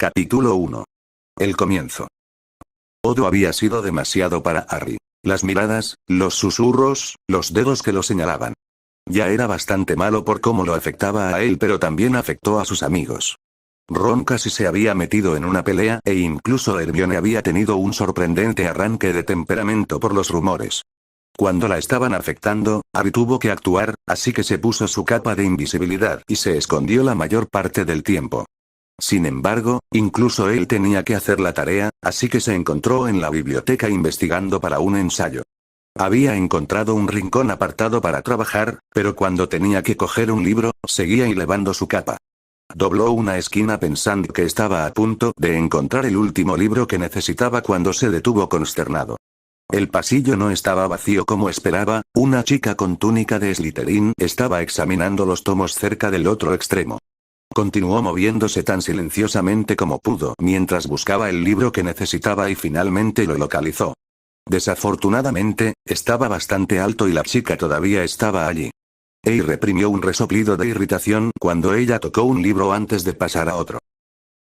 Capítulo 1. El comienzo. Todo había sido demasiado para Harry. Las miradas, los susurros, los dedos que lo señalaban. Ya era bastante malo por cómo lo afectaba a él, pero también afectó a sus amigos. Ron casi se había metido en una pelea e incluso Hermione había tenido un sorprendente arranque de temperamento por los rumores. Cuando la estaban afectando, Harry tuvo que actuar, así que se puso su capa de invisibilidad y se escondió la mayor parte del tiempo. Sin embargo, incluso él tenía que hacer la tarea, así que se encontró en la biblioteca investigando para un ensayo. Había encontrado un rincón apartado para trabajar, pero cuando tenía que coger un libro, seguía elevando su capa. Dobló una esquina pensando que estaba a punto de encontrar el último libro que necesitaba cuando se detuvo consternado. El pasillo no estaba vacío como esperaba, una chica con túnica de Slytherin estaba examinando los tomos cerca del otro extremo. Continuó moviéndose tan silenciosamente como pudo mientras buscaba el libro que necesitaba y finalmente lo localizó. Desafortunadamente, estaba bastante alto y la chica todavía estaba allí. Ey reprimió un resoplido de irritación cuando ella tocó un libro antes de pasar a otro.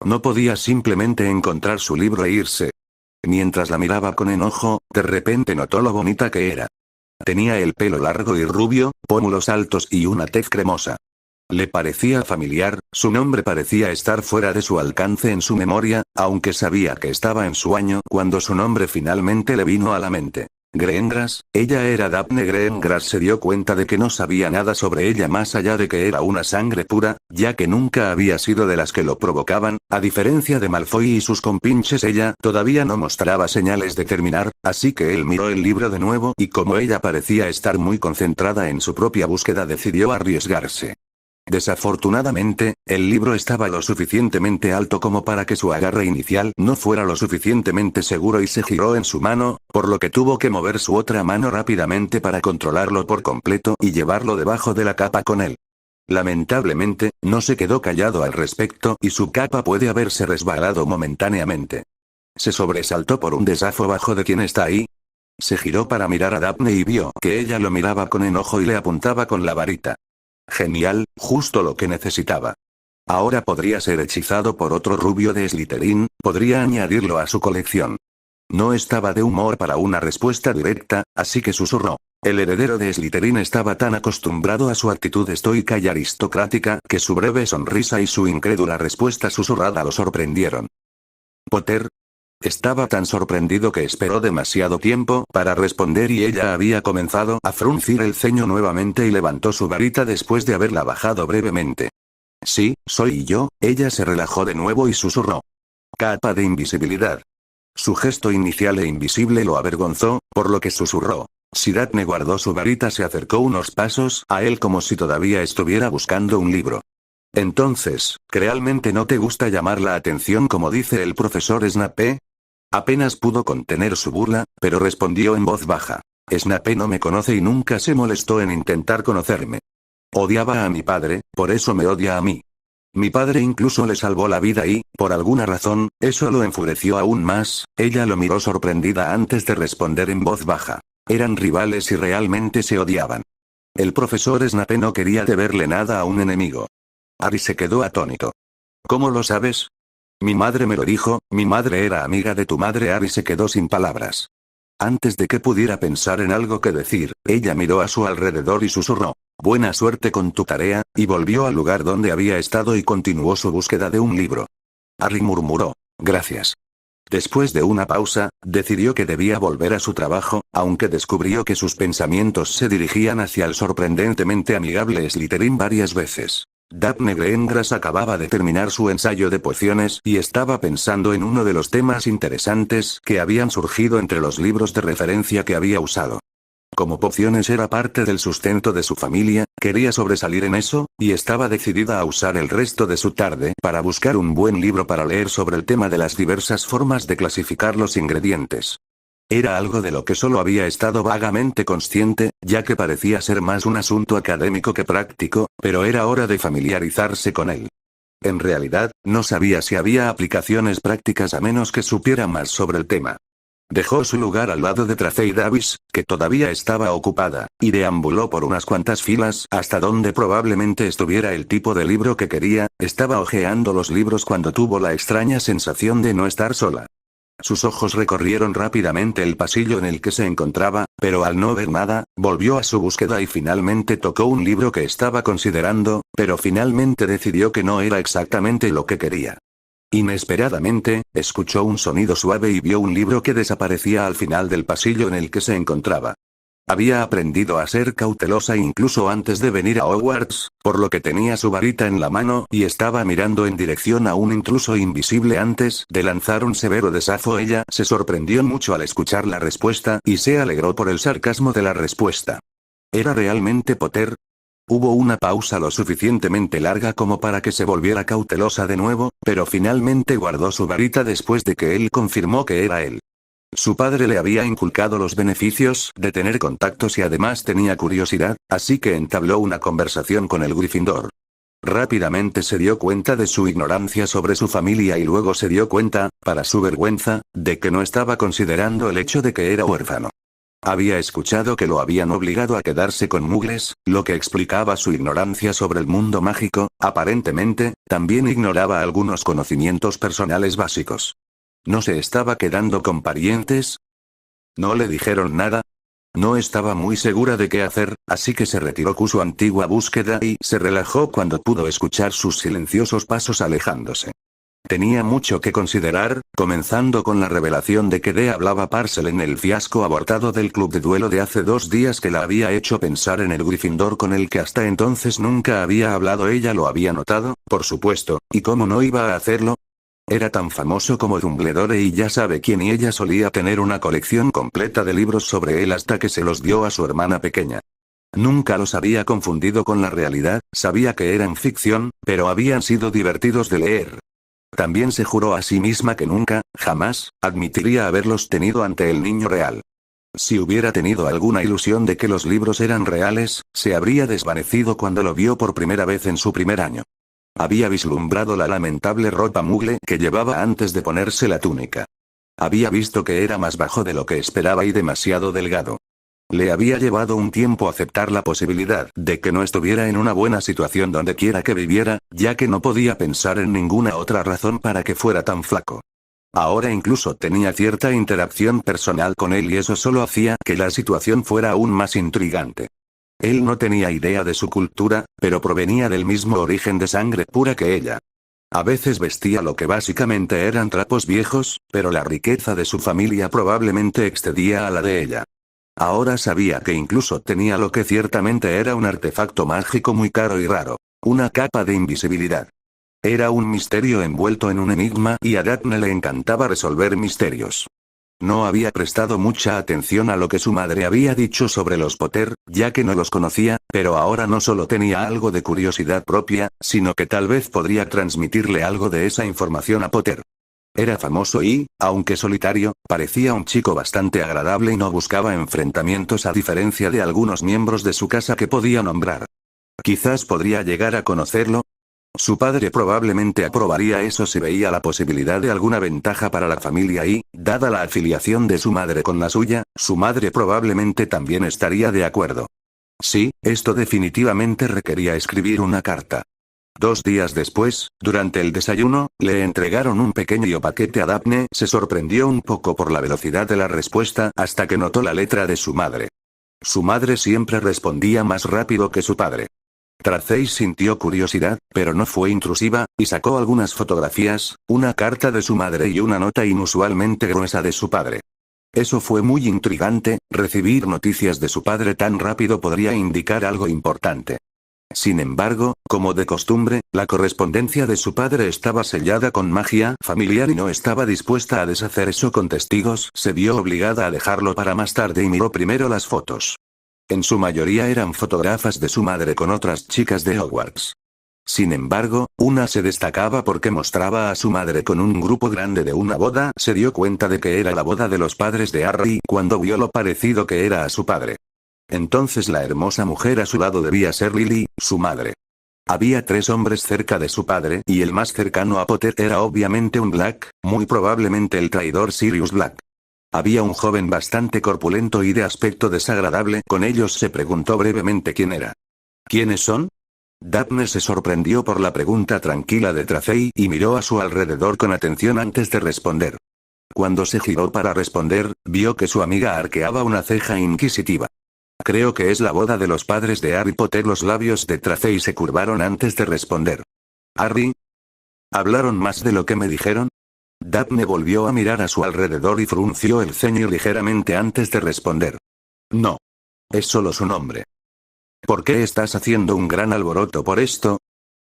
No podía simplemente encontrar su libro e irse. Mientras la miraba con enojo, de repente notó lo bonita que era. Tenía el pelo largo y rubio, pómulos altos y una tez cremosa. Le parecía familiar, su nombre parecía estar fuera de su alcance en su memoria, aunque sabía que estaba en su año cuando su nombre finalmente le vino a la mente. Greengrass, ella era Daphne Greengrass. Se dio cuenta de que no sabía nada sobre ella más allá de que era una sangre pura, ya que nunca había sido de las que lo provocaban. A diferencia de Malfoy y sus compinches, ella todavía no mostraba señales de terminar, así que él miró el libro de nuevo y como ella parecía estar muy concentrada en su propia búsqueda decidió arriesgarse. Desafortunadamente, el libro estaba lo suficientemente alto como para que su agarre inicial no fuera lo suficientemente seguro y se giró en su mano, por lo que tuvo que mover su otra mano rápidamente para controlarlo por completo y llevarlo debajo de la capa con él. Lamentablemente, no se quedó callado al respecto y su capa puede haberse resbalado momentáneamente. Se sobresaltó por un desafío bajo de ¿quién está ahí? Se giró para mirar a Daphne y vio que ella lo miraba con enojo y le apuntaba con la varita. Genial, justo lo que necesitaba. Ahora podría ser hechizado por otro rubio de Slytherin, podría añadirlo a su colección. No estaba de humor para una respuesta directa, así que susurró. El heredero de Slytherin estaba tan acostumbrado a su actitud estoica y aristocrática que su breve sonrisa y su incrédula respuesta susurrada lo sorprendieron. ¿Potter? Estaba tan sorprendido que esperó demasiado tiempo para responder y ella había comenzado a fruncir el ceño nuevamente y levantó su varita después de haberla bajado brevemente. Sí, soy yo, ella se relajó de nuevo y susurró. Capa de invisibilidad. Su gesto inicial e invisible lo avergonzó, por lo que susurró. Si Daphne guardó su varita se acercó unos pasos a él como si todavía estuviera buscando un libro. Entonces, ¿realmente no te gusta llamar la atención como dice el profesor Snape? Apenas pudo contener su burla, pero respondió en voz baja. Snape no me conoce y nunca se molestó en intentar conocerme. Odiaba a mi padre, por eso me odia a mí. Mi padre incluso le salvó la vida y, por alguna razón, eso lo enfureció aún más. Ella lo miró sorprendida antes de responder en voz baja. Eran rivales y realmente se odiaban. El profesor Snape no quería deberle nada a un enemigo. Harry se quedó atónito. ¿Cómo lo sabes? Mi madre me lo dijo, mi madre era amiga de tu madre. Harry se quedó sin palabras. Antes de que pudiera pensar en algo que decir, ella miró a su alrededor y susurró. Buena suerte con tu tarea, y volvió al lugar donde había estado y continuó su búsqueda de un libro. Harry murmuró. Gracias. Después de una pausa, decidió que debía volver a su trabajo, aunque descubrió que sus pensamientos se dirigían hacia el sorprendentemente amigable Slytherin varias veces. Daphne Greengrass acababa de terminar su ensayo de pociones y estaba pensando en uno de los temas interesantes que habían surgido entre los libros de referencia que había usado. Como pociones era parte del sustento de su familia, quería sobresalir en eso, y estaba decidida a usar el resto de su tarde para buscar un buen libro para leer sobre el tema de las diversas formas de clasificar los ingredientes. Era algo de lo que solo había estado vagamente consciente, ya que parecía ser más un asunto académico que práctico, pero era hora de familiarizarse con él. En realidad, no sabía si había aplicaciones prácticas a menos que supiera más sobre el tema. Dejó su lugar al lado de Tracey Davis, que todavía estaba ocupada, y deambuló por unas cuantas filas hasta donde probablemente estuviera el tipo de libro que quería. Estaba hojeando los libros cuando tuvo la extraña sensación de no estar sola. Sus ojos recorrieron rápidamente el pasillo en el que se encontraba, pero al no ver nada, volvió a su búsqueda y finalmente tocó un libro que estaba considerando, pero finalmente decidió que no era exactamente lo que quería. Inesperadamente, escuchó un sonido suave y vio un libro que desaparecía al final del pasillo en el que se encontraba. Había aprendido a ser cautelosa incluso antes de venir a Hogwarts, por lo que tenía su varita en la mano y estaba mirando en dirección a un intruso invisible antes de lanzar un severo desazo. Ella se sorprendió mucho al escuchar la respuesta y se alegró por el sarcasmo de la respuesta. ¿Era realmente Potter? Hubo una pausa lo suficientemente larga como para que se volviera cautelosa de nuevo, pero finalmente guardó su varita después de que él confirmó que era él. Su padre le había inculcado los beneficios de tener contactos y además tenía curiosidad, así que entabló una conversación con el Gryffindor. Rápidamente se dio cuenta de su ignorancia sobre su familia y luego se dio cuenta, para su vergüenza, de que no estaba considerando el hecho de que era huérfano. Había escuchado que lo habían obligado a quedarse con muggles, lo que explicaba su ignorancia sobre el mundo mágico. Aparentemente, también ignoraba algunos conocimientos personales básicos. ¿No se estaba quedando con parientes? ¿No le dijeron nada? No estaba muy segura de qué hacer, así que se retiró con su antigua búsqueda y se relajó cuando pudo escuchar sus silenciosos pasos alejándose. Tenía mucho que considerar, comenzando con la revelación de que Dee hablaba Parcel en el fiasco abortado del club de duelo de hace 2 días que la había hecho pensar en el Gryffindor con el que hasta entonces nunca había hablado. Ella lo había notado, por supuesto, ¿y cómo no iba a hacerlo? Era tan famoso como Dumbledore y ya sabe quién, y ella solía tener una colección completa de libros sobre él hasta que se los dio a su hermana pequeña. Nunca los había confundido con la realidad, sabía que eran ficción, pero habían sido divertidos de leer. También se juró a sí misma que nunca, jamás, admitiría haberlos tenido ante el niño real. Si hubiera tenido alguna ilusión de que los libros eran reales, se habría desvanecido cuando lo vio por primera vez en su primer año. Había vislumbrado la lamentable ropa muggle que llevaba antes de ponerse la túnica. Había visto que era más bajo de lo que esperaba y demasiado delgado. Le había llevado un tiempo aceptar la posibilidad de que no estuviera en una buena situación donde quiera que viviera, ya que no podía pensar en ninguna otra razón para que fuera tan flaco. Ahora incluso tenía cierta interacción personal con él y eso solo hacía que la situación fuera aún más intrigante. Él no tenía idea de su cultura, pero provenía del mismo origen de sangre pura que ella. A veces vestía lo que básicamente eran trapos viejos, pero la riqueza de su familia probablemente excedía a la de ella. Ahora sabía que incluso tenía lo que ciertamente era un artefacto mágico muy caro y raro. Una capa de invisibilidad. Era un misterio envuelto en un enigma y a Daphne le encantaba resolver misterios. No había prestado mucha atención a lo que su madre había dicho sobre los Potter, ya que no los conocía, pero ahora no solo tenía algo de curiosidad propia, sino que tal vez podría transmitirle algo de esa información a Potter. Era famoso y, aunque solitario, parecía un chico bastante agradable y no buscaba enfrentamientos a diferencia de algunos miembros de su casa que podía nombrar. Quizás podría llegar a conocerlo. Su padre probablemente aprobaría eso si veía la posibilidad de alguna ventaja para la familia y, dada la afiliación de su madre con la suya, su madre probablemente también estaría de acuerdo. Sí, esto definitivamente requería escribir una carta. 2 días después, durante el desayuno, le entregaron un pequeño paquete a Daphne. Se sorprendió un poco por la velocidad de la respuesta hasta que notó la letra de su madre. Su madre siempre respondía más rápido que su padre. Tracey sintió curiosidad, pero no fue intrusiva, y sacó algunas fotografías, una carta de su madre y una nota inusualmente gruesa de su padre. Eso fue muy intrigante, recibir noticias de su padre tan rápido podría indicar algo importante. Sin embargo, como de costumbre, la correspondencia de su padre estaba sellada con magia familiar y no estaba dispuesta a deshacer eso con testigos. Se vio obligada a dejarlo para más tarde y miró primero las fotos. En su mayoría eran fotógrafas de su madre con otras chicas de Hogwarts. Sin embargo, una se destacaba porque mostraba a su madre con un grupo grande de una boda. Se dio cuenta de que era la boda de los padres de Harry cuando vio lo parecido que era a su padre. Entonces la hermosa mujer a su lado debía ser Lily, su madre. Había 3 hombres cerca de su padre y el más cercano a Potter era obviamente un Black, muy probablemente el traidor Sirius Black. Había un joven bastante corpulento y de aspecto desagradable con ellos. Se preguntó brevemente quién era. ¿Quiénes son? Daphne se sorprendió por la pregunta tranquila de Tracey y miró a su alrededor con atención antes de responder. Cuando se giró para responder, vio que su amiga arqueaba una ceja inquisitiva. Creo que es la boda de los padres de Harry Potter. Los labios de Tracey se curvaron antes de responder. ¿Harry? ¿Hablaron más de lo que me dijeron? Daphne volvió a mirar a su alrededor y frunció el ceño ligeramente antes de responder. No. Es solo su nombre. ¿Por qué estás haciendo un gran alboroto por esto?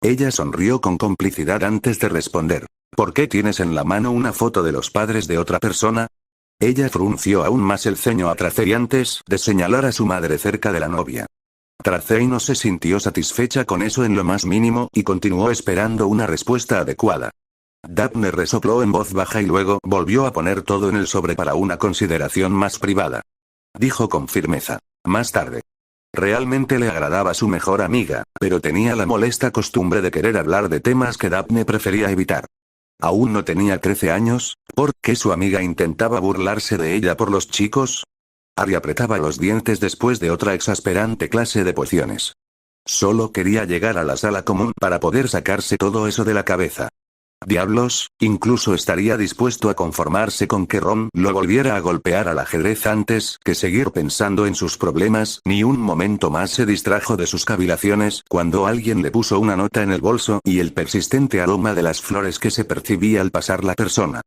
Ella sonrió con complicidad antes de responder. ¿Por qué tienes en la mano una foto de los padres de otra persona? Ella frunció aún más el ceño a Tracey antes de señalar a su madre cerca de la novia. Tracey no se sintió satisfecha con eso en lo más mínimo y continuó esperando una respuesta adecuada. Daphne resopló en voz baja y luego volvió a poner todo en el sobre para una consideración más privada. Dijo con firmeza. Más tarde. Realmente le agradaba a su mejor amiga, pero tenía la molesta costumbre de querer hablar de temas que Daphne prefería evitar. Aún no tenía 13 años, ¿por qué su amiga intentaba burlarse de ella por los chicos? Harry apretaba los dientes después de otra exasperante clase de pociones. Solo quería llegar a la sala común para poder sacarse todo eso de la cabeza. Diablos, incluso estaría dispuesto a conformarse con que Ron lo volviera a golpear al ajedrez antes que seguir pensando en sus problemas. Ni un momento más se distrajo de sus cavilaciones cuando alguien le puso una nota en el bolso y el persistente aroma de las flores que se percibía al pasar la persona.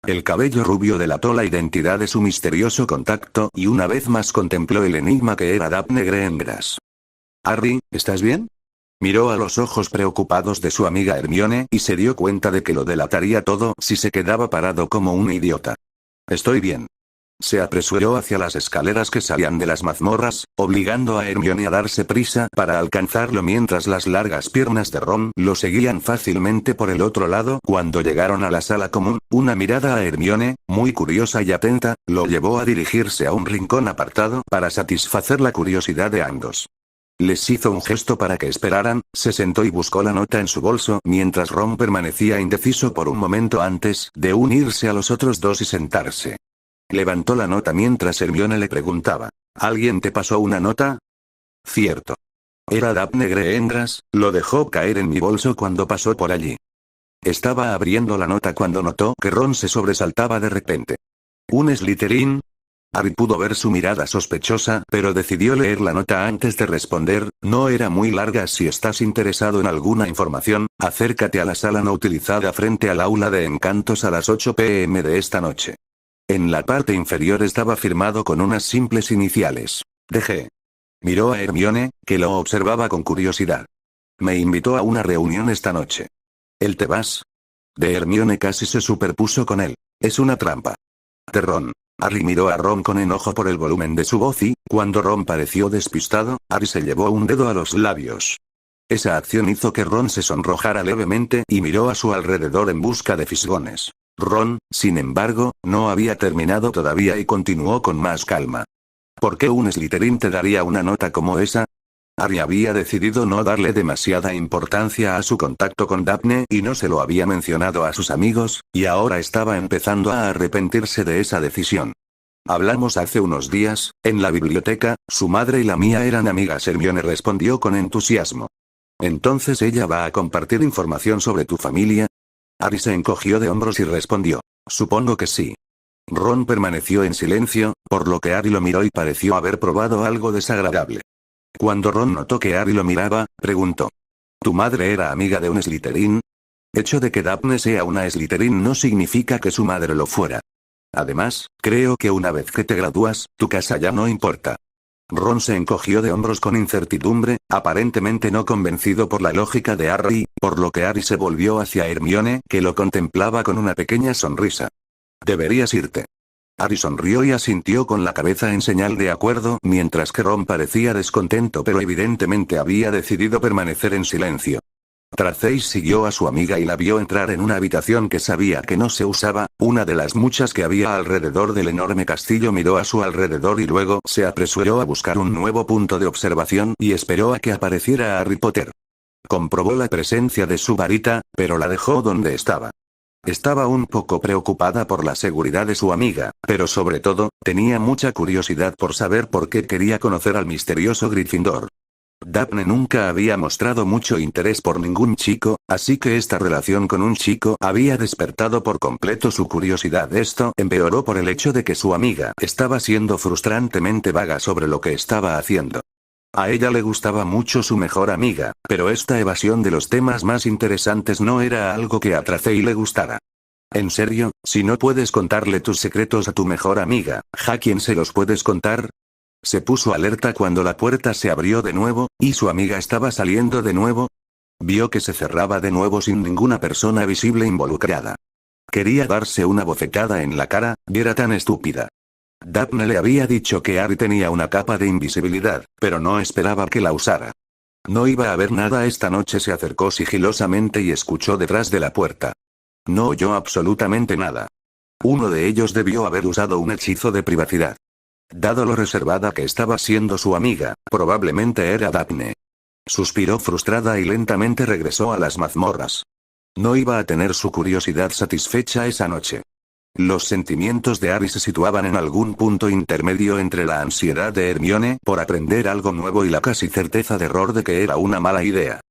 El cabello rubio delató la identidad de su misterioso contacto y una vez más contempló el enigma que era Daphne Greengrass. «Harry, ¿estás bien?». Miró a los ojos preocupados de su amiga Hermione y se dio cuenta de que lo delataría todo si se quedaba parado como un idiota. «Estoy bien». Se apresuró hacia las escaleras que salían de las mazmorras, obligando a Hermione a darse prisa para alcanzarlo mientras las largas piernas de Ron lo seguían fácilmente por el otro lado. Cuando llegaron a la sala común, una mirada a Hermione, muy curiosa y atenta, lo llevó a dirigirse a un rincón apartado para satisfacer la curiosidad de ambos. Les hizo un gesto para que esperaran, se sentó y buscó la nota en su bolso mientras Ron permanecía indeciso por un momento antes de unirse a los otros dos y sentarse. Levantó la nota mientras Hermione le preguntaba, ¿alguien te pasó una nota? Cierto. Era Daphne Greengrass, lo dejó caer en mi bolso cuando pasó por allí. Estaba abriendo la nota cuando notó que Ron se sobresaltaba de repente. ¿Un Slytherin? Harry pudo ver su mirada sospechosa, pero decidió leer la nota antes de responder. No era muy larga. Si estás interesado en alguna información, acércate a la sala no utilizada frente al aula de encantos a las 8 p.m. de esta noche. En la parte inferior estaba firmado con unas simples iniciales. DG. Miró a Hermione, que lo observaba con curiosidad. Me invitó a una reunión esta noche. ¿El te vas? De Hermione casi se superpuso con él. Es una trampa. De Ron. Harry miró a Ron con enojo por el volumen de su voz y, cuando Ron pareció despistado, Harry se llevó un dedo a los labios. Esa acción hizo que Ron se sonrojara levemente y miró a su alrededor en busca de fisgones. Ron, sin embargo, no había terminado todavía y continuó con más calma. ¿Por qué un Slytherin te daría una nota como esa? Harry había decidido no darle demasiada importancia a su contacto con Daphne y no se lo había mencionado a sus amigos, y ahora estaba empezando a arrepentirse de esa decisión. Hablamos hace unos días, en la biblioteca, su madre y la mía eran amigas. Hermione respondió con entusiasmo. ¿Entonces ella va a compartir información sobre tu familia? Harry se encogió de hombros y respondió. Supongo que sí. Ron permaneció en silencio, por lo que Harry lo miró y pareció haber probado algo desagradable. Cuando Ron notó que Harry lo miraba, preguntó. ¿Tu madre era amiga de un Slytherin? Hecho de que Daphne sea una Slytherin no significa que su madre lo fuera. Además, creo que una vez que te gradúas, tu casa ya no importa. Ron se encogió de hombros con incertidumbre, aparentemente no convencido por la lógica de Harry, por lo que Harry se volvió hacia Hermione, que lo contemplaba con una pequeña sonrisa. Deberías irte. Harry sonrió y asintió con la cabeza en señal de acuerdo, mientras que Ron parecía descontento pero evidentemente había decidido permanecer en silencio. Tracey siguió a su amiga y la vio entrar en una habitación que sabía que no se usaba, una de las muchas que había alrededor del enorme castillo. Miró a su alrededor y luego se apresuró a buscar un nuevo punto de observación y esperó a que apareciera Harry Potter. Comprobó la presencia de su varita, pero la dejó donde estaba. Estaba un poco preocupada por la seguridad de su amiga, pero sobre todo, tenía mucha curiosidad por saber por qué quería conocer al misterioso Gryffindor. Daphne nunca había mostrado mucho interés por ningún chico, así que esta relación con un chico había despertado por completo su curiosidad. Esto empeoró por el hecho de que su amiga estaba siendo frustrantemente vaga sobre lo que estaba haciendo. A ella le gustaba mucho su mejor amiga, pero esta evasión de los temas más interesantes no era algo que a Tracey le gustara. ¿En serio? Si no puedes contarle tus secretos a tu mejor amiga, ¿a quién se los puedes contar? Se puso alerta cuando la puerta se abrió de nuevo, y su amiga estaba saliendo de nuevo. Vio que se cerraba de nuevo sin ninguna persona visible involucrada. Quería darse una bofetada en la cara, y era tan estúpida. Daphne le había dicho que Harry tenía una capa de invisibilidad, pero no esperaba que la usara. No iba a ver nada esta noche. Se acercó sigilosamente y escuchó detrás de la puerta. No oyó absolutamente nada. Uno de ellos debió haber usado un hechizo de privacidad. Dado lo reservada que estaba siendo su amiga, probablemente era Daphne. Suspiró frustrada y lentamente regresó a las mazmorras. No iba a tener su curiosidad satisfecha esa noche. Los sentimientos de Harry se situaban en algún punto intermedio entre la ansiedad de Hermione por aprender algo nuevo y la casi certeza de Ron de que era una mala idea.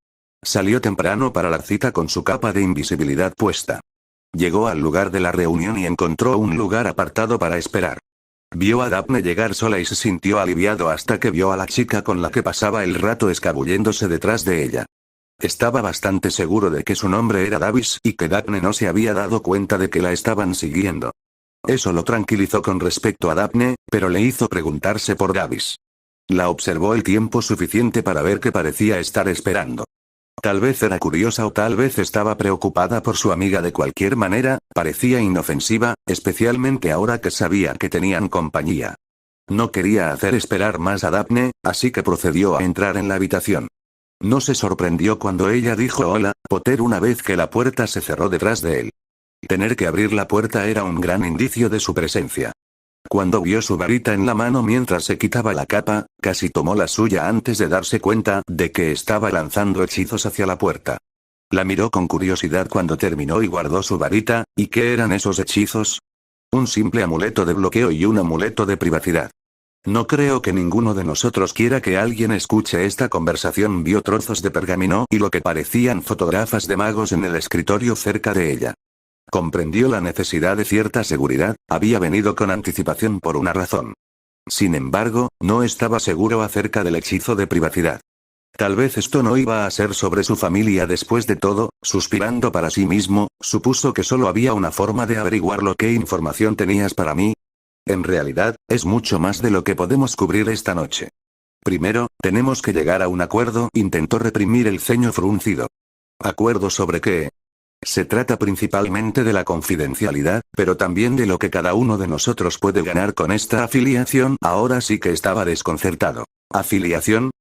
Salió temprano para la cita con su capa de invisibilidad puesta. Llegó al lugar de la reunión y encontró un lugar apartado para esperar. Vio a Daphne llegar sola y se sintió aliviado hasta que vio a la chica con la que pasaba el rato escabulléndose detrás de ella. Estaba bastante seguro de que su nombre era Davis y que Daphne no se había dado cuenta de que la estaban siguiendo. Eso lo tranquilizó con respecto a Daphne, pero le hizo preguntarse por Davis. La observó el tiempo suficiente para ver que parecía estar esperando. Tal vez era curiosa o tal vez estaba preocupada por su amiga. De cualquier manera, parecía inofensiva, especialmente ahora que sabía que tenían compañía. No quería hacer esperar más a Daphne, así que procedió a entrar en la habitación. No se sorprendió cuando ella dijo hola, Potter una vez que la puerta se cerró detrás de él. Tener que abrir la puerta era un gran indicio de su presencia. Cuando vio su varita en la mano mientras se quitaba la capa, casi tomó la suya antes de darse cuenta de que estaba lanzando hechizos hacia la puerta. La miró con curiosidad cuando terminó y guardó su varita. ¿Y qué eran esos hechizos? Un simple amuleto de bloqueo y un amuleto de privacidad. No creo que ninguno de nosotros quiera que alguien escuche esta conversación. Vio trozos de pergamino y lo que parecían fotógrafos de magos en el escritorio cerca de ella. Comprendió la necesidad de cierta seguridad, había venido con anticipación por una razón. Sin embargo, no estaba seguro acerca del hechizo de privacidad. Tal vez esto no iba a ser sobre su familia. Después de todo, suspirando para sí mismo, supuso que solo había una forma de averiguarlo. ¿Qué información tenías para mí? En realidad, es mucho más de lo que podemos cubrir esta noche. Primero, tenemos que llegar a un acuerdo. Intentó reprimir el ceño fruncido. ¿Acuerdo sobre qué? Se trata principalmente de la confidencialidad, pero también de lo que cada uno de nosotros puede ganar con esta afiliación. Ahora sí que estaba desconcertado. ¿Afiliación?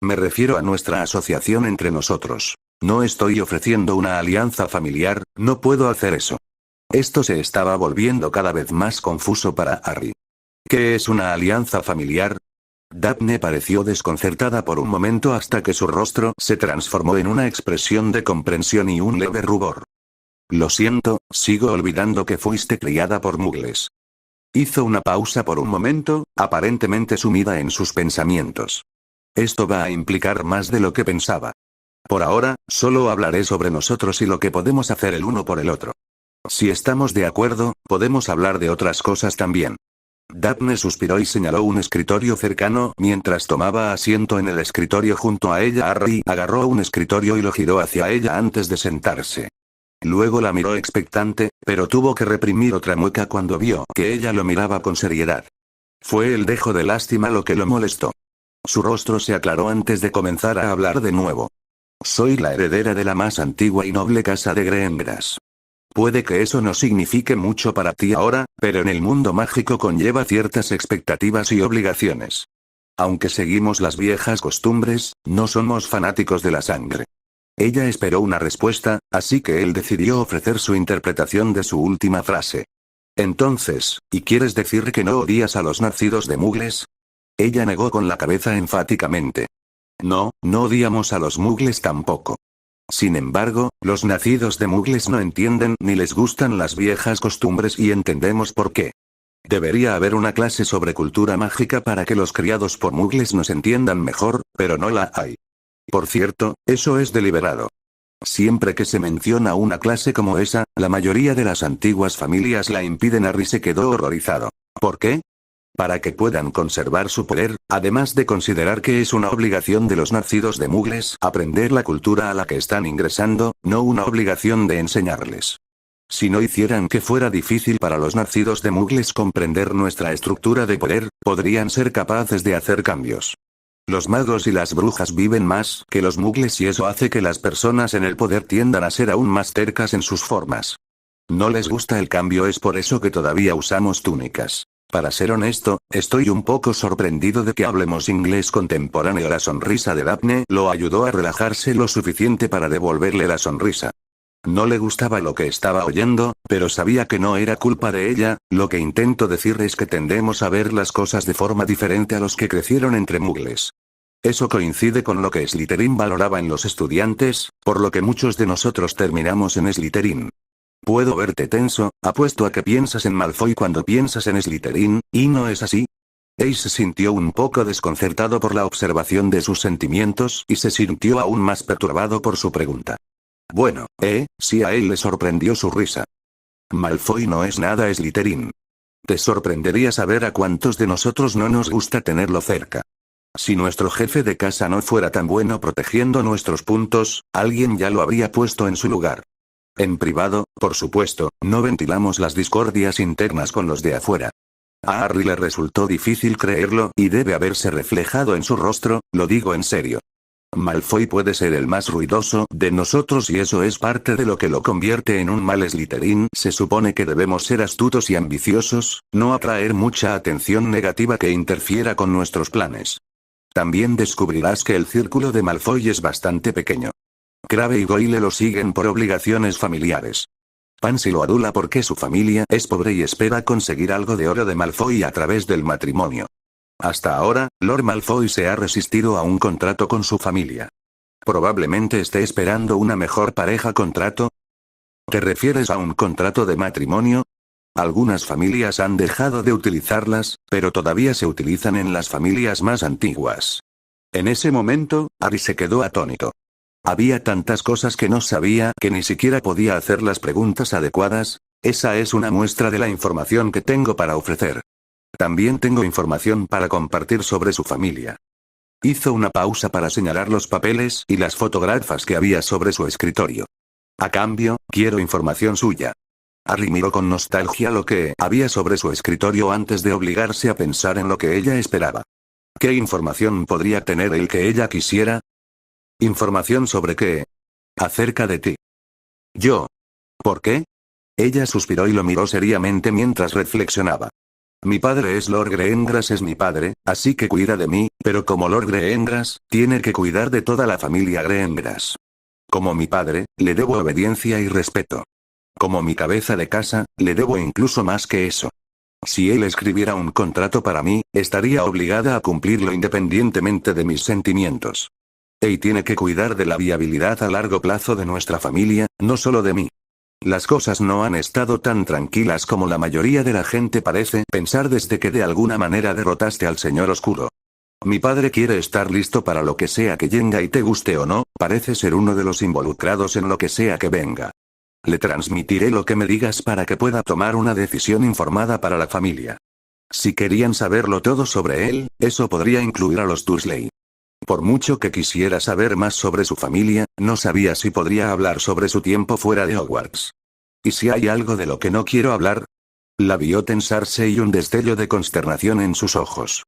Me refiero a nuestra asociación entre nosotros. No estoy ofreciendo una alianza familiar, no puedo hacer eso. Esto se estaba volviendo cada vez más confuso para Harry. ¿Qué es una alianza familiar? Daphne pareció desconcertada por un momento hasta que su rostro se transformó en una expresión de comprensión y un leve rubor. Lo siento, sigo olvidando que fuiste criada por muggles. Hizo una pausa por un momento, aparentemente sumida en sus pensamientos. Esto va a implicar más de lo que pensaba. Por ahora, solo hablaré sobre nosotros y lo que podemos hacer el uno por el otro. Si estamos de acuerdo, podemos hablar de otras cosas también. Daphne suspiró y señaló un escritorio cercano. Mientras tomaba asiento en el escritorio junto a ella, Harry agarró un escritorio y lo giró hacia ella antes de sentarse. Luego la miró expectante, pero tuvo que reprimir otra mueca cuando vio que ella lo miraba con seriedad. Fue el dejo de lástima lo que lo molestó. Su rostro se aclaró antes de comenzar a hablar de nuevo. Soy la heredera de la más antigua y noble casa de Greengrass. Puede que eso no signifique mucho para ti ahora, pero en el mundo mágico conlleva ciertas expectativas y obligaciones. Aunque seguimos las viejas costumbres, no somos fanáticos de la sangre. Ella esperó una respuesta, así que él decidió ofrecer su interpretación de su última frase. Entonces, ¿y quieres decir que no odias a los nacidos de muggles? Ella negó con la cabeza enfáticamente. No, no odiamos a los muggles tampoco. Sin embargo, los nacidos de Mugles no entienden ni les gustan las viejas costumbres y entendemos por qué. Debería haber una clase sobre cultura mágica para que los criados por Mugles nos entiendan mejor, pero no la hay. Por cierto, eso es deliberado. Siempre que se menciona una clase como esa, la mayoría de las antiguas familias la impiden. Harry se quedó horrorizado. ¿Por qué? Para que puedan conservar su poder, además de considerar que es una obligación de los nacidos de Mugles aprender la cultura a la que están ingresando, no una obligación de enseñarles. Si no hicieran que fuera difícil para los nacidos de Mugles comprender nuestra estructura de poder, podrían ser capaces de hacer cambios. Los magos y las brujas viven más que los Mugles y eso hace que las personas en el poder tiendan a ser aún más tercas en sus formas. No les gusta el cambio, es por eso que todavía usamos túnicas. Para ser honesto, estoy un poco sorprendido de que hablemos inglés contemporáneo. La sonrisa de Daphne lo ayudó a relajarse lo suficiente para devolverle la sonrisa. No le gustaba lo que estaba oyendo, pero sabía que no era culpa de ella. Lo que intento decir es que tendemos a ver las cosas de forma diferente a los que crecieron entre Mugles. Eso coincide con lo que Slytherin valoraba en los estudiantes, por lo que muchos de nosotros terminamos en Slytherin. Puedo verte tenso, apuesto a que piensas en Malfoy cuando piensas en Slytherin, ¿y no es así? Ace se sintió un poco desconcertado por la observación de sus sentimientos y se sintió aún más perturbado por su pregunta. Bueno, sí, a él le sorprendió su risa. Malfoy no es nada Slytherin. Te sorprendería saber a cuántos de nosotros no nos gusta tenerlo cerca. Si nuestro jefe de casa no fuera tan bueno protegiendo nuestros puntos, alguien ya lo habría puesto en su lugar. En privado, por supuesto, no ventilamos las discordias internas con los de afuera. A Harry le resultó difícil creerlo y debe haberse reflejado en su rostro, lo digo en serio. Malfoy puede ser el más ruidoso de nosotros y eso es parte de lo que lo convierte en un mal Slytherin. Se supone que debemos ser astutos y ambiciosos, no atraer mucha atención negativa que interfiera con nuestros planes. También descubrirás que el círculo de Malfoy es bastante pequeño. Crabbe y Goyle lo siguen por obligaciones familiares. Pansy lo adula porque su familia es pobre y espera conseguir algo de oro de Malfoy a través del matrimonio. Hasta ahora, Lord Malfoy se ha resistido a un contrato con su familia. Probablemente esté esperando una mejor pareja contrato. ¿Te refieres a un contrato de matrimonio? Algunas familias han dejado de utilizarlas, pero todavía se utilizan en las familias más antiguas. En ese momento, Harry se quedó atónito. Había tantas cosas que no sabía que ni siquiera podía hacer las preguntas adecuadas. Esa es una muestra de la información que tengo para ofrecer. También tengo información para compartir sobre su familia. Hizo una pausa para señalar los papeles y las fotografías que había sobre su escritorio. A cambio, quiero información suya. Harry miró con nostalgia lo que había sobre su escritorio antes de obligarse a pensar en lo que ella esperaba. ¿Qué información podría tener él que ella quisiera? ¿Información sobre qué? Acerca de ti. Yo. ¿Por qué? Ella suspiró y lo miró seriamente mientras reflexionaba. Mi padre es Lord Greengrass, es mi padre, así que cuida de mí, pero como Lord Greengrass, tiene que cuidar de toda la familia Greengrass. Como mi padre, le debo obediencia y respeto. Como mi cabeza de casa, le debo incluso más que eso. Si él escribiera un contrato para mí, estaría obligada a cumplirlo independientemente de mis sentimientos. Y tiene que cuidar de la viabilidad a largo plazo de nuestra familia, no solo de mí. Las cosas no han estado tan tranquilas como la mayoría de la gente parece pensar desde que de alguna manera derrotaste al Señor Oscuro. Mi padre quiere estar listo para lo que sea que venga y te guste o no, parece ser uno de los involucrados en lo que sea que venga. Le transmitiré lo que me digas para que pueda tomar una decisión informada para la familia. Si querían saberlo todo sobre él, eso podría incluir a los Dursley. Por mucho que quisiera saber más sobre su familia, no sabía si podría hablar sobre su tiempo fuera de Hogwarts. ¿Y si hay algo de lo que no quiero hablar? La vio tensarse y un destello de consternación en sus ojos.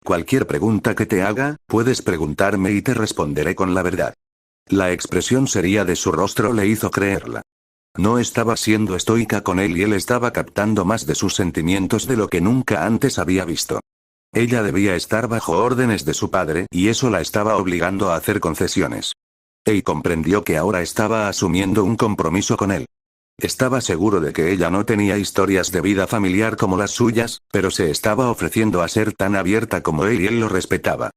Cualquier pregunta que te haga, puedes preguntarme y te responderé con la verdad. La expresión seria de su rostro le hizo creerla. No estaba siendo estoica con él y él estaba captando más de sus sentimientos de lo que nunca antes había visto. Ella debía estar bajo órdenes de su padre y eso la estaba obligando a hacer concesiones. Y comprendió que ahora estaba asumiendo un compromiso con él. Estaba seguro de que ella no tenía historias de vida familiar como las suyas, pero se estaba ofreciendo a ser tan abierta como él y él lo respetaba.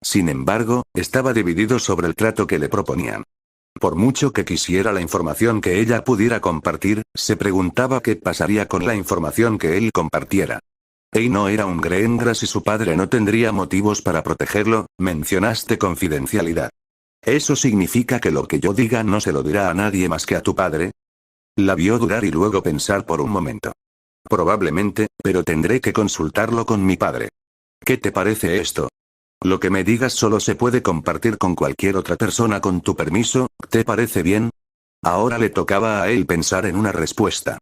Sin embargo, estaba dividido sobre el trato que le proponían. Por mucho que quisiera la información que ella pudiera compartir, se preguntaba qué pasaría con la información que él compartiera. Ey, no era un Greengras y su padre no tendría motivos para protegerlo. Mencionaste confidencialidad. ¿Eso significa que lo que yo diga no se lo dirá a nadie más que a tu padre? La vio dudar y luego pensar por un momento. Probablemente, pero tendré que consultarlo con mi padre. ¿Qué te parece esto? Lo que me digas solo se puede compartir con cualquier otra persona con tu permiso, ¿te parece bien? Ahora le tocaba a él pensar en una respuesta.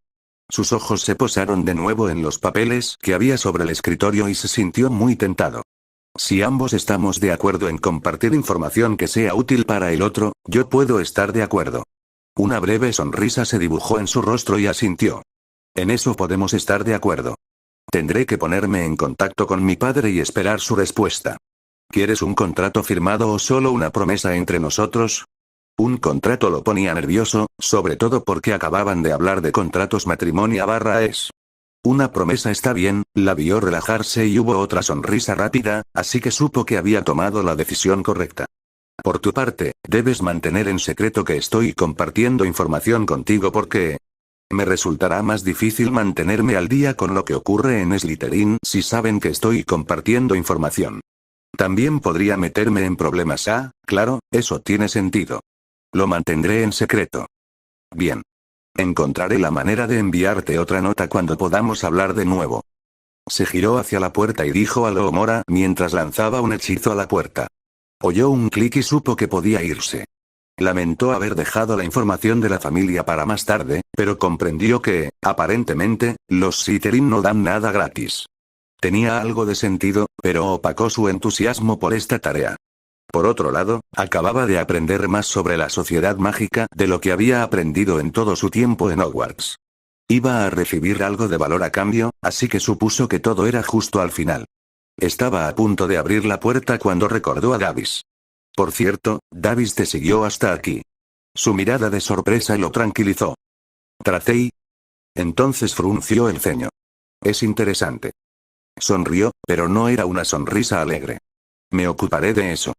Sus ojos se posaron de nuevo en los papeles que había sobre el escritorio y se sintió muy tentado. Si ambos estamos de acuerdo en compartir información que sea útil para el otro, yo puedo estar de acuerdo. Una breve sonrisa se dibujó en su rostro y asintió. En eso podemos estar de acuerdo. Tendré que ponerme en contacto con mi padre y esperar su respuesta. ¿Quieres un contrato firmado o solo una promesa entre nosotros? Un contrato lo ponía nervioso, sobre todo porque acababan de hablar de contratos matrimonio/es. Una promesa está bien. La vio relajarse y hubo otra sonrisa rápida, así que supo que había tomado la decisión correcta. Por tu parte, debes mantener en secreto que estoy compartiendo información contigo porque me resultará más difícil mantenerme al día con lo que ocurre en Slytherin si saben que estoy compartiendo información. También podría meterme en problemas. Claro, eso tiene sentido. Lo mantendré en secreto. Bien. Encontraré la manera de enviarte otra nota cuando podamos hablar de nuevo. Se giró hacia la puerta y dijo a Loomora mientras lanzaba un hechizo a la puerta. Oyó un clic y supo que podía irse. Lamentó haber dejado la información de la familia para más tarde, pero comprendió que, aparentemente, los Slytherin no dan nada gratis. Tenía algo de sentido, pero opacó su entusiasmo por esta tarea. Por otro lado, acababa de aprender más sobre la sociedad mágica de lo que había aprendido en todo su tiempo en Hogwarts. Iba a recibir algo de valor a cambio, así que supuso que todo era justo al final. Estaba a punto de abrir la puerta cuando recordó a Davis. Por cierto, Davis te siguió hasta aquí. Su mirada de sorpresa lo tranquilizó. ¿Tracey? Entonces frunció el ceño. Es interesante. Sonrió, pero no era una sonrisa alegre. Me ocuparé de eso.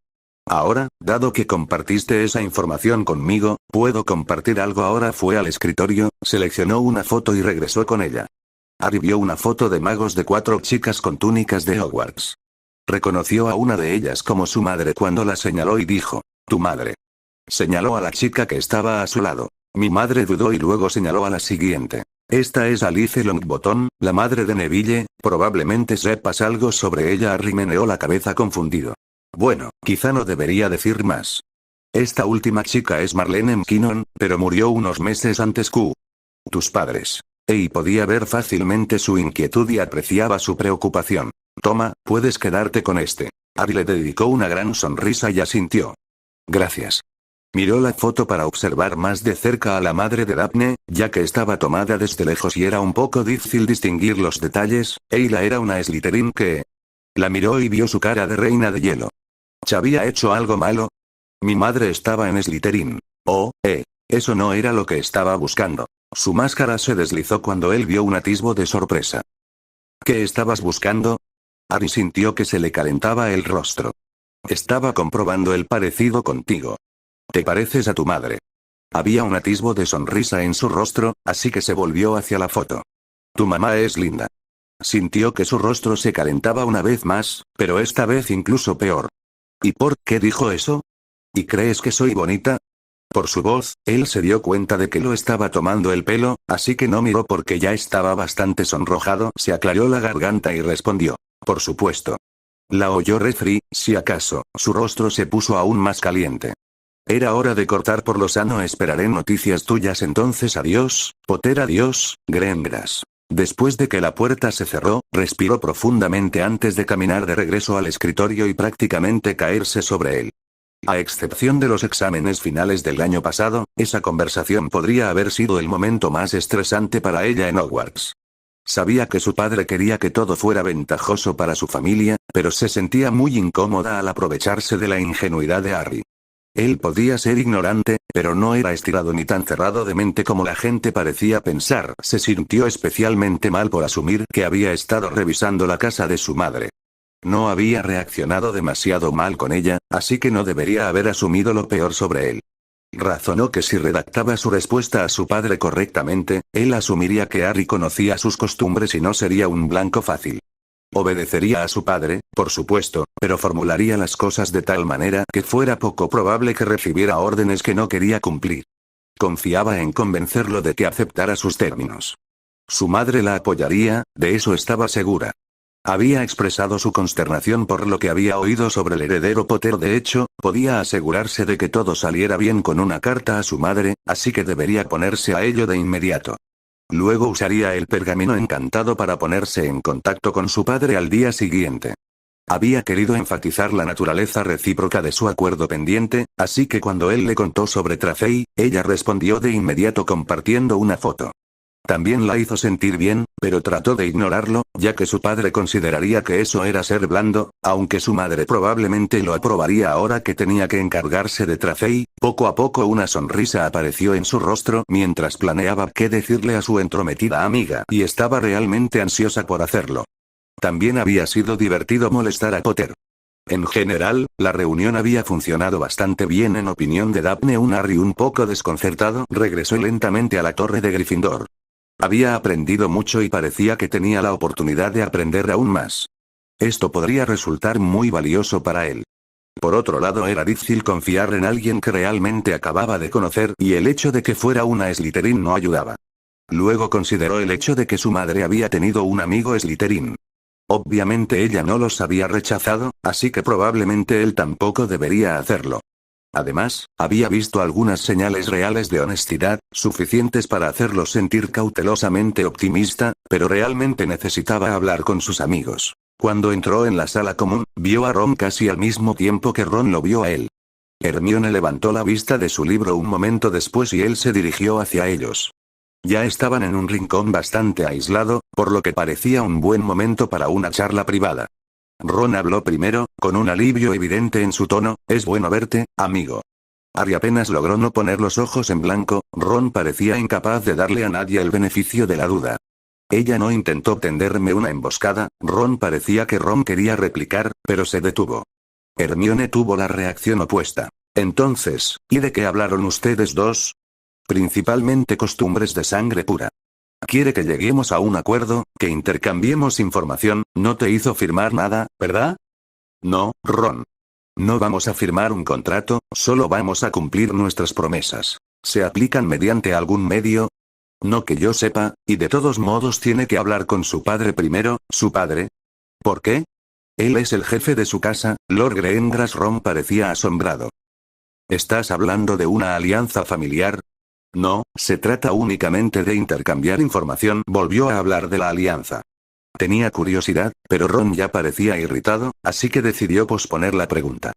Ahora, dado que compartiste esa información conmigo, ¿puedo compartir algo ahora? Fue al escritorio, seleccionó una foto y regresó con ella. Harry vio una foto de magos de 4 chicas con túnicas de Hogwarts. Reconoció a una de ellas como su madre cuando la señaló y dijo, «Tu madre». Señaló a la chica que estaba a su lado. Mi madre dudó y luego señaló a la siguiente. Esta es Alice Longbottom, la madre de Neville, probablemente sepas algo sobre ella. Harry meneó la cabeza confundido. Bueno, quizá no debería decir más. Esta última chica es Marlene McKinnon, pero murió unos meses antes que tus padres. Y podía ver fácilmente su inquietud y apreciaba su preocupación. Toma, puedes quedarte con este. Harry le dedicó una gran sonrisa y asintió. Gracias. Miró la foto para observar más de cerca a la madre de Daphne, ya que estaba tomada desde lejos y era un poco difícil distinguir los detalles. Ella era una Slytherin que la miró y vio su cara de reina de hielo. ¿Se había hecho algo malo? Mi madre estaba en Slytherin. Eso no era lo que estaba buscando. Su máscara se deslizó cuando él vio un atisbo de sorpresa. ¿Qué estabas buscando? Harry sintió que se le calentaba el rostro. Estaba comprobando el parecido contigo. Te pareces a tu madre. Había un atisbo de sonrisa en su rostro, así que se volvió hacia la foto. Tu mamá es linda. Sintió que su rostro se calentaba una vez más, pero esta vez incluso peor. ¿Y por qué dijo eso? ¿Y crees que soy bonita? Por su voz, él se dio cuenta de que lo estaba tomando el pelo, así que no miró porque ya estaba bastante sonrojado. Se aclaró la garganta y respondió. Por supuesto. La oyó Refri, si acaso, su rostro se puso aún más caliente. Era hora de cortar por lo sano. Esperaré noticias tuyas entonces. Adiós, Potter. Adiós, Greengras. Después de que la puerta se cerró, respiró profundamente antes de caminar de regreso al escritorio y prácticamente caerse sobre él. A excepción de los exámenes finales del año pasado, esa conversación podría haber sido el momento más estresante para ella en Hogwarts. Sabía que su padre quería que todo fuera ventajoso para su familia, pero se sentía muy incómoda al aprovecharse de la ingenuidad de Harry. Él podía ser ignorante, pero no era estirado ni tan cerrado de mente como la gente parecía pensar. Se sintió especialmente mal por asumir que había estado revisando la casa de su madre. No había reaccionado demasiado mal con ella, así que no debería haber asumido lo peor sobre él. Razonó que si redactaba su respuesta a su padre correctamente, él asumiría que Harry conocía sus costumbres y no sería un blanco fácil. Obedecería a su padre, por supuesto, pero formularía las cosas de tal manera que fuera poco probable que recibiera órdenes que no quería cumplir. Confiaba en convencerlo de que aceptara sus términos. Su madre la apoyaría, de eso estaba segura. Había expresado su consternación por lo que había oído sobre el heredero Potter. De hecho, podía asegurarse de que todo saliera bien con una carta a su madre, así que debería ponerse a ello de inmediato. Luego usaría el pergamino encantado para ponerse en contacto con su padre al día siguiente. Había querido enfatizar la naturaleza recíproca de su acuerdo pendiente, así que cuando él le contó sobre Tracey, ella respondió de inmediato compartiendo una foto. También la hizo sentir bien, pero trató de ignorarlo, ya que su padre consideraría que eso era ser blando, aunque su madre probablemente lo aprobaría ahora que tenía que encargarse de Tracey. Poco a poco una sonrisa apareció en su rostro mientras planeaba qué decirle a su entrometida amiga y estaba realmente ansiosa por hacerlo. También había sido divertido molestar a Potter. En general, la reunión había funcionado bastante bien en opinión de Daphne. Harry un poco desconcertado regresó lentamente a la torre de Gryffindor. Había aprendido mucho y parecía que tenía la oportunidad de aprender aún más. Esto podría resultar muy valioso para él. Por otro lado, era difícil confiar en alguien que realmente acababa de conocer y el hecho de que fuera una Slytherin no ayudaba. Luego consideró el hecho de que su madre había tenido un amigo Slytherin. Obviamente ella no los había rechazado, así que probablemente él tampoco debería hacerlo. Además, había visto algunas señales reales de honestidad, suficientes para hacerlo sentir cautelosamente optimista, pero realmente necesitaba hablar con sus amigos. Cuando entró en la sala común, vio a Ron casi al mismo tiempo que Ron lo vio a él. Hermione levantó la vista de su libro un momento después y él se dirigió hacia ellos. Ya estaban en un rincón bastante aislado, por lo que parecía un buen momento para una charla privada. Ron habló primero, con un alivio evidente en su tono: «Es bueno verte, amigo». Harry apenas logró no poner los ojos en blanco. Ron parecía incapaz de darle a nadie el beneficio de la duda. «Ella no intentó tenderme una emboscada». Ron parecía que Ron quería replicar, pero se detuvo. Hermione tuvo la reacción opuesta. «Entonces, ¿y de qué hablaron ustedes dos?» «Principalmente costumbres de sangre pura». «Quiere que lleguemos a un acuerdo, que intercambiemos información. No te hizo firmar nada, ¿verdad?» «No, Ron. No vamos a firmar un contrato, solo vamos a cumplir nuestras promesas. ¿Se aplican mediante algún medio?» «No que yo sepa, y de todos modos tiene que hablar con su padre primero». «¿Su padre? ¿Por qué?» «Él es el jefe de su casa, Lord Greengrass». Ron parecía asombrado. «¿Estás hablando de una alianza familiar?» «No, se trata únicamente de intercambiar información». Volvió a hablar de la alianza. Tenía curiosidad, pero Ron ya parecía irritado, así que decidió posponer la pregunta.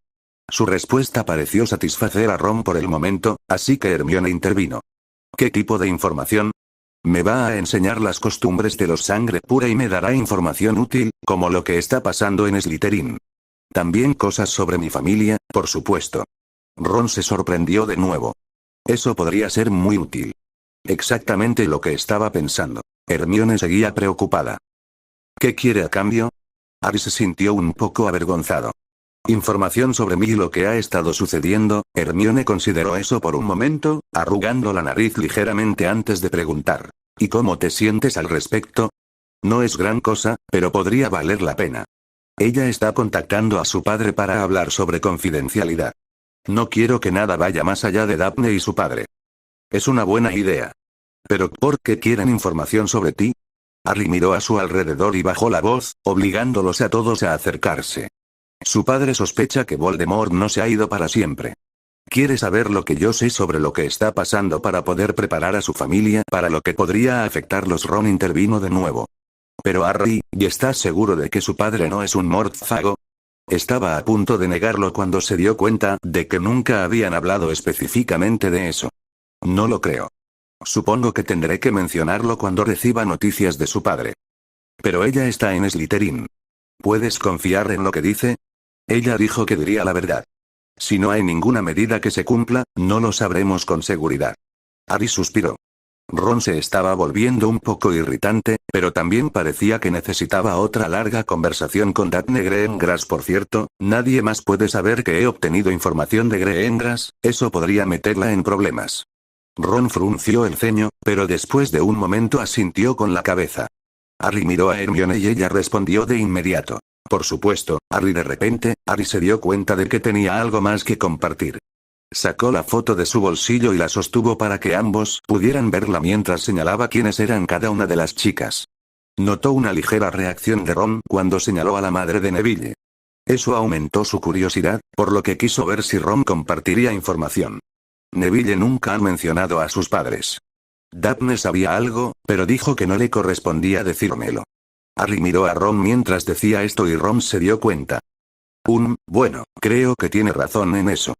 Su respuesta pareció satisfacer a Ron por el momento, así que Hermione intervino. «¿Qué tipo de información?» «Me va a enseñar las costumbres de los sangre pura y me dará información útil, como lo que está pasando en Slytherin. También cosas sobre mi familia, por supuesto». Ron se sorprendió de nuevo. Eso podría ser muy útil. Exactamente lo que estaba pensando. Hermione seguía preocupada. «¿Qué quiere a cambio?» Harry se sintió un poco avergonzado. «Información sobre mí y lo que ha estado sucediendo». Hermione consideró eso por un momento, arrugando la nariz ligeramente antes de preguntar. «¿Y cómo te sientes al respecto?» «No es gran cosa, pero podría valer la pena». Ella está contactando a su padre para hablar sobre confidencialidad. «No quiero que nada vaya más allá de Daphne y su padre». «Es una buena idea. ¿Pero por qué quieren información sobre ti?» Harry miró a su alrededor y bajó la voz, obligándolos a todos a acercarse. «Su padre sospecha que Voldemort no se ha ido para siempre. Quiere saber lo que yo sé sobre lo que está pasando para poder preparar a su familia para lo que podría afectarlos». Ron intervino de nuevo. «Pero Harry, ¿y estás seguro de que su padre no es un mortfago?» Estaba a punto de negarlo cuando se dio cuenta de que nunca habían hablado específicamente de eso. «No lo creo. Supongo que tendré que mencionarlo cuando reciba noticias de su padre». «Pero ella está en Slytherin. ¿Puedes confiar en lo que dice?» «Ella dijo que diría la verdad. Si no hay ninguna medida que se cumpla, no lo sabremos con seguridad». Harry suspiró. Ron se estaba volviendo un poco irritante, pero también parecía que necesitaba otra larga conversación con Daphne Greengrass. Por cierto, nadie más puede saber que he obtenido información de Greengrass, eso podría meterla en problemas. Ron frunció el ceño, pero después de un momento asintió con la cabeza. Harry miró a Hermione y ella respondió de inmediato. Por supuesto, Harry. De repente, Harry se dio cuenta de que tenía algo más que compartir. Sacó la foto de su bolsillo y la sostuvo para que ambos pudieran verla mientras señalaba quiénes eran cada una de las chicas. Notó una ligera reacción de Ron cuando señaló a la madre de Neville. Eso aumentó su curiosidad, por lo que quiso ver si Ron compartiría información. Neville nunca ha mencionado a sus padres. Daphne sabía algo, pero dijo que no le correspondía decírmelo. Harry miró a Ron mientras decía esto y Ron se dio cuenta. Bueno, creo que tiene razón en eso.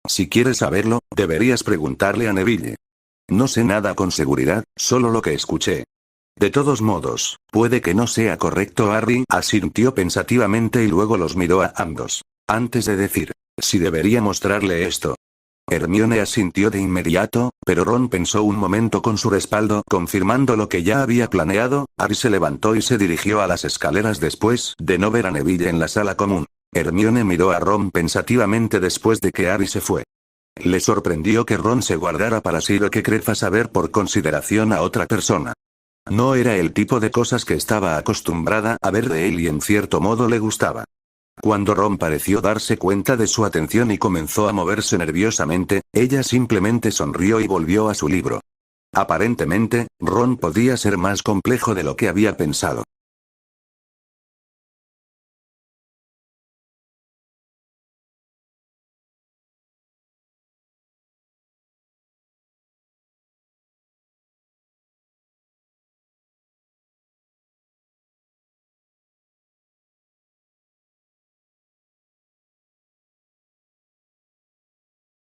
Si quieres saberlo, deberías preguntarle a Neville. No sé nada con seguridad, solo lo que escuché. De todos modos, puede que no sea correcto. Harry asintió pensativamente y luego los miró a ambos. Antes de decir, si debería mostrarle esto. Hermione asintió de inmediato, pero Ron pensó un momento con su respaldo, confirmando lo que ya había planeado. Harry se levantó y se dirigió a las escaleras después de no ver a Neville en la sala común. Hermione miró a Ron pensativamente después de que Harry se fue. Le sorprendió que Ron se guardara para sí lo que crezca saber por consideración a otra persona. No era el tipo de cosas que estaba acostumbrada a ver de él y en cierto modo le gustaba. Cuando Ron pareció darse cuenta de su atención y comenzó a moverse nerviosamente, ella simplemente sonrió y volvió a su libro. Aparentemente, Ron podía ser más complejo de lo que había pensado.